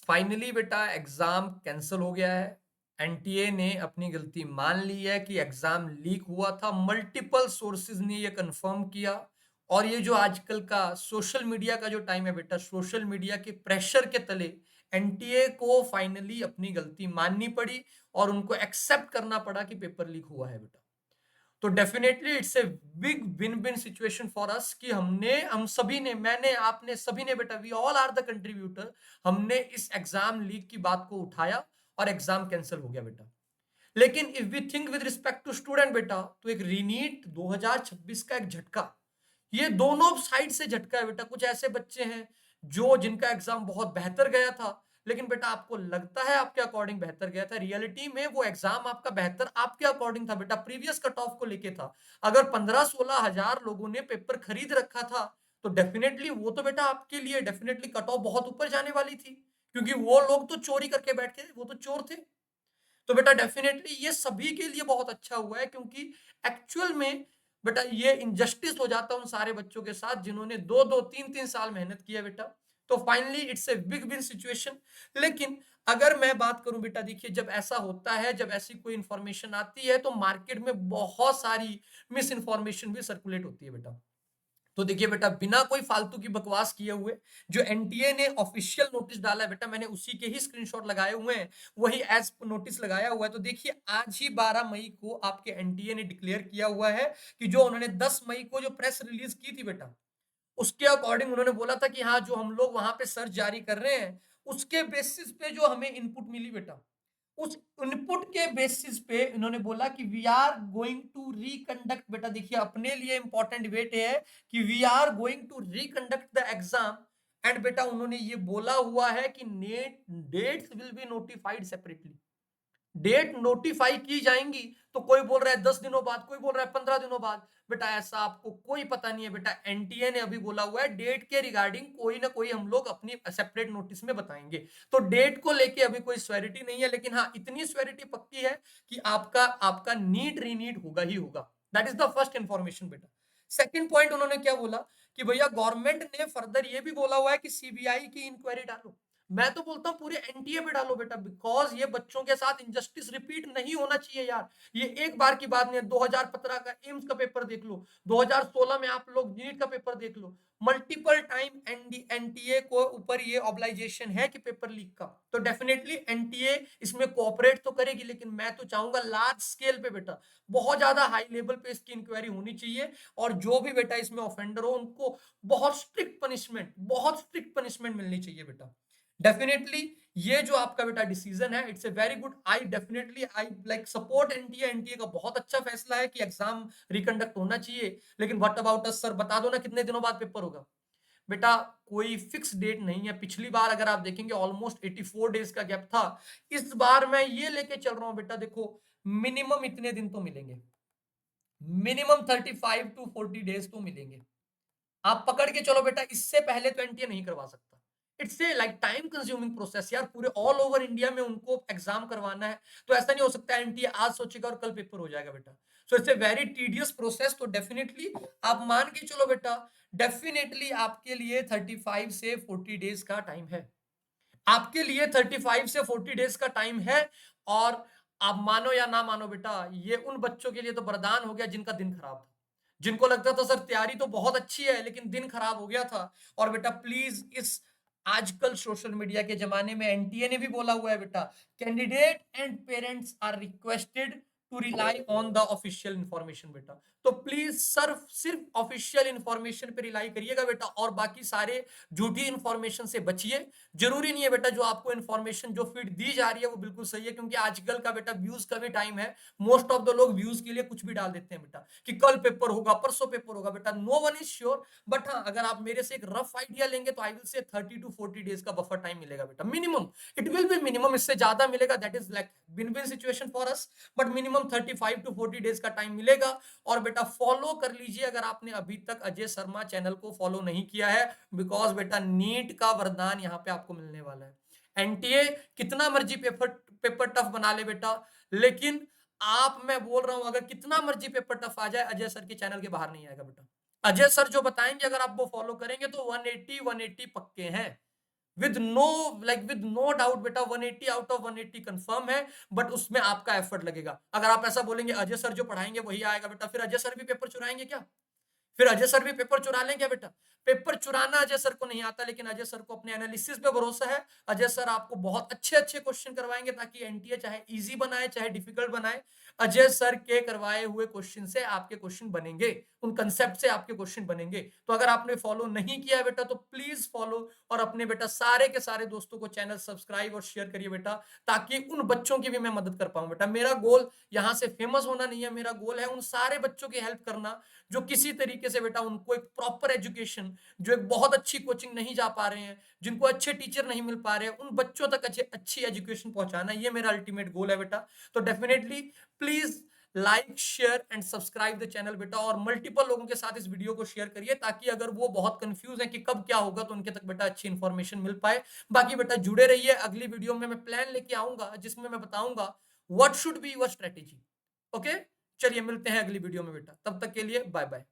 Finally बेटा exam cancel हो गया है। एनटीए ने अपनी गलती मान ली है कि एग्जाम लीक हुआ था। मल्टीपल सोर्सेज ने ये कंफर्म किया। और ये जो आजकल का सोशल मीडिया का जो टाइम है बेटा, सोशल मीडिया के प्रेशर के तले एनटीए को फाइनली अपनी गलती माननी पड़ी और उनको एक्सेप्ट करना पड़ा कि पेपर लीक हुआ है बेटा। तो definitely it's a big win win situation for us कि हम सभी ने, मैंने, आपने, सभी ने बेटा, we all are the contributor. हमने इस एग्जाम लीक की बात को उठाया और एग्जाम कैंसिल हो गया बेटा। लेकिन if we think with respect to student बेटा, तो एक रीनीट 2026 का एक झटका, ये दोनों साइड से झटका है बेटा। कुछ ऐसे बच्चे हैं जो जिनका एग्जाम बहुत बेहतर गया था, लेकिन बेटा आपको लगता है आपके अकॉर्डिंग बेहतर गया था, रियलिटी में वो एग्जाम आपका बेहतर आपके अकॉर्डिंग था बेटा, प्रीवियस कट ऑफ को लेके था। अगर 15-16 हजार लोगों ने पेपर खरीद रखा था, तो डेफिनेटली वो तो बेटा आपके लिए डेफिनेटली कट ऑफ बहुत ऊपर जाने वाली थी, क्योंकि वो लोग तो चोरी करके बैठे थे, वो तो चोर थे। तो बेटा डेफिनेटली ये सभी के लिए बहुत अच्छा हुआ है, क्योंकि एक्चुअल में बेटा ये इनजस्टिस हो जाता उन सारे बच्चों के साथ जिन्होंने 2-2 3-3 साल मेहनत किया बेटा। तो finally it's a big win situation. लेकिन अगर मैं बात करूं बेटा, देखिए जब ऐसा होता है, जब ऐसी कोई इंफॉर्मेशन आती है, तो मार्केट में बहुत सारी मिस इंफॉर्मेशन भी सर्कुलेट होती है बेटा। तो देखिए बेटा, बिना कोई फालतू की बकवास किए हुए जो एनटीए ने ऑफिशियल नोटिस डाला है बेटा, मैंने उसी के ही स्क्रीनशॉट लगाए हुए हैं, वही एज नोटिस लगाया हुआ है। तो देखिए आज ही 12 मई को आपके एनटीए ने डिक्लेयर किया हुआ है कि जो उन्होंने 10 मई को जो प्रेस रिलीज की थी बेटा, उसके अकॉर्डिंग उन्होंने बोला था कि हाँ, जो हम लोग वहां पे सर्च जारी कर रहे हैं, उसके बेसिस पे जो हमें इनपुट मिली बेटा, उस इनपुट के बेसिस पे इन्होंने बोला कि we are going to reconduct, बेटा देखिए अपने लिए इंपॉर्टेंट वेट है कि we are going to reconduct the exam. And बेटा उन्होंने ये बोला हुआ है कि next dates will be notified separately, date notify की जाएंगी। तो कोई बोल रहा है 10 दिनों बाद, कोई बोल रहा है 15 दिनों बाद। बेटा ऐसा आपको कोई पता नहीं है बेटा, एनटीए ने अभी बोला हुआ है डेट के रिगार्डिंग कोई ना कोई हम लोग अपनी सेपरेट नोटिस में बताएंगे। तो डेट को लेके अभी कोई स्वेरिटी नहीं है, लेकिन हाँ इतनी स्वेरिटी पक्की है कि आपका आपका नीट रीनीट होगा ही होगा। That is the first information बेटा। सेकंड पॉइंट उन्होंने क्या बोला कि भैया गवर्नमेंट ने फर्दर ये भी बोला हुआ है कि सीबीआई की इंक्वायरी डालो। मैं तो बोलता हूं पूरे एनटीए पे डालो बेटा, बिकॉज ये बच्चों के साथ इनजस्टिस रिपीट नहीं होना चाहिए यार। ये एक बार की बात नहीं है। 2015 का एम्स का पेपर देख लो, 2016 में आप लोग नीट का पेपर देख लो, मल्टीपल टाइम एनटीए को ऊपर ये ऑब्लाइजेशन है कि पेपर लीक का। तो डेफिनेटली एनटीए इसमें कोऑपरेट तो करेगी, लेकिन मैं तो चाहूंगा लार्ज स्केल पे बेटा, बहुत ज्यादा हाई लेवल पे इसकी इंक्वायरी होनी चाहिए। और जो भी बेटा इसमें ऑफेंडर हो उनको बहुत स्ट्रिक्ट पनिशमेंट मिलनी चाहिए बेटा। डेफिनेटली ये जो आपका बेटा डिसीजन है, it's a very good. I like support NTA. NTA का बहुत अच्छा फैसला है कि एग्जाम रिकंडक्ट होना चाहिए। लेकिन व्हाट अबाउट अस सर, बता दो ना कितने दिनों बाद पेपर होगा। बेटा कोई फिक्स डेट नहीं है। पिछली बार अगर आप देखेंगे ऑलमोस्ट 84 डेज का गैप था। इस बार मैं ये लेके चल रहा हूं बेटा, देखो मिनिमम इतने दिन तो मिलेंगे, मिनिमम 35 to 40 डेज तो मिलेंगे। आप पकड़ के चलो बेटा, इससे पहले तो एनटीए नहीं करवा सकता। It's a like time consuming process यार, पूरे ऑल ओवर इंडिया में उनको एग्जाम करवाना है। तो ऐसा नहीं हो सकता एनटीए आज सोचेगा और कल पेपर हो जाएगा बेटा। So it's a very tedious process. तो डेफिनेटली आप मान के चलो बेटा, डेफिनेटली आपके लिए 35 से 40 डेज का टाइम है। आपके लिए 35 से 40 डेज का टाइम है। और आप मानो या ना मानो बेटा, ये उन बच्चों के लिए तो वरदान हो गया जिनका दिन खराब था, जिनको लगता था सर तैयारी तो बहुत अच्छी है लेकिन दिन खराब हो गया था। और बेटा प्लीज, इस आजकल सोशल मीडिया के जमाने में एनटीए ने भी बोला हुआ है बेटा, candidate and parents are requested to rely on the official information बेटा। तो प्लीज सर सिर्फ ऑफिशियल इंफॉर्मेशन पे रिलाई करिएगा बेटा, और बाकी सारे झूठी इंफॉर्मेशन से बचिए। जरूरी नहीं है बेटा जो आपको इंफॉर्मेशन जो फीड दी जा रही है वो बिल्कुल सही है, क्योंकि आजकल का बेटा व्यूज का भी टाइम है। मोस्ट ऑफ द लोग व्यूज के लिए कुछ भी डाल देते हैं बेटा, कि कल पेपर होगा, परसों पेपर होगा बेटा। No one is sure. But हाँ, अगर आप मेरे से एक रफ आइडिया लेंगे तो I will say 30 to 40 days का बफर टाइम मिलेगा बेटा, minimum. It will be minimum, इससे ज्यादा मिलेगा that is like win win situation for us. But minimum 35 to 40 days का टाइम मिलेगा। और बेटा फॉलो कर लीजिए अगर आपने अभी तक अजय शर्मा चैनल को फॉलो नहीं किया है, बिकॉज बेटा नीट का वरदान यहाँ पे आपको मिलने वाला है। एनटीए कितना मर्जी पेपर पेपर टफ बना ले बेटा, लेकिन आप, मैं बोल रहा हूं, अगर कितना मर्जी पेपर टफ आ जाए, अजय सर के चैनल के बाहर नहीं आएगा बेटा। अजय सर जो बताएंगे अगर आप वो फॉलो करेंगे तो 180 180 पक्के हैं। विद नो डाउट बेटा 180 आउट ऑफ 180 कंफर्म है, बट उसमें आपका एफर्ट लगेगा। अगर आप ऐसा बोलेंगे अजय सर जो पढ़ाएंगे वही आएगा बेटा, फिर अजय सर भी पेपर चुराएंगे क्या? फिर अजय सर भी पेपर चुरा लें क्या बेटा? पेपर चुराना अजय सर को नहीं आता, लेकिन अजय सर को अपने एनालिसिस पे भरोसा है। अजय सर आपको बहुत अच्छे-अच्छे क्वेश्चन करवाएँगे ताकि एनटीए चाहे ईज़ी बनाए, चाहे डिफिकल्ट बनाए, अजय सर के करवाए हुए क्वेश्चन से आपके क्वेश्चन बनेंगे, उन कांसेप्ट से आपके क्वेश्चन बनेंगे। तो अगर आपने फॉलो नहीं किया है बेटा तो प्लीज़ फॉलो और अपने बेटा सारे के सारे दोस्तों को चैनल सब्सक्राइब और शेयर करिए बेटा, ताकि उन बच्चों की भी मैं मदद कर पाऊँ बेटा। मेरा गोल यहाँ से फेमस होना नहीं है, मेरा गोल है उन सारे बच्चों की हेल्प करना जो किसी तरीके से बेटा उनको एक प्रॉपर एजुकेशन, जो एक बहुत अच्छी कोचिंग नहीं जा पा रहे हैं, जिनको अच्छे टीचर नहीं मिल पा रहे हैं, उन बच्चों तक अच्छी एजुकेशन पहुंचाना, ये मेरा अल्टीमेट गोल है बेटा। तो definitely please like share and subscribe the channel बेटा, और मल्टीपल लोगों के साथ इस वीडियो को शेयर करिए ताकि अगर वो बहुत कंफ्यूज हैं कि कब क्या होगा तो उनके तक बेटा अच्छी इंफॉर्मेशन मिल पाए। बाकी बेटा जुड़े रहिए, अगली वीडियो में मैं प्लान लेके आऊंगा जिसमें मैं बताऊंगा what should be your strategy. Okay, चलिए मिलते हैं अगली वीडियो में बेटा, तब तक के लिए बाय बाय।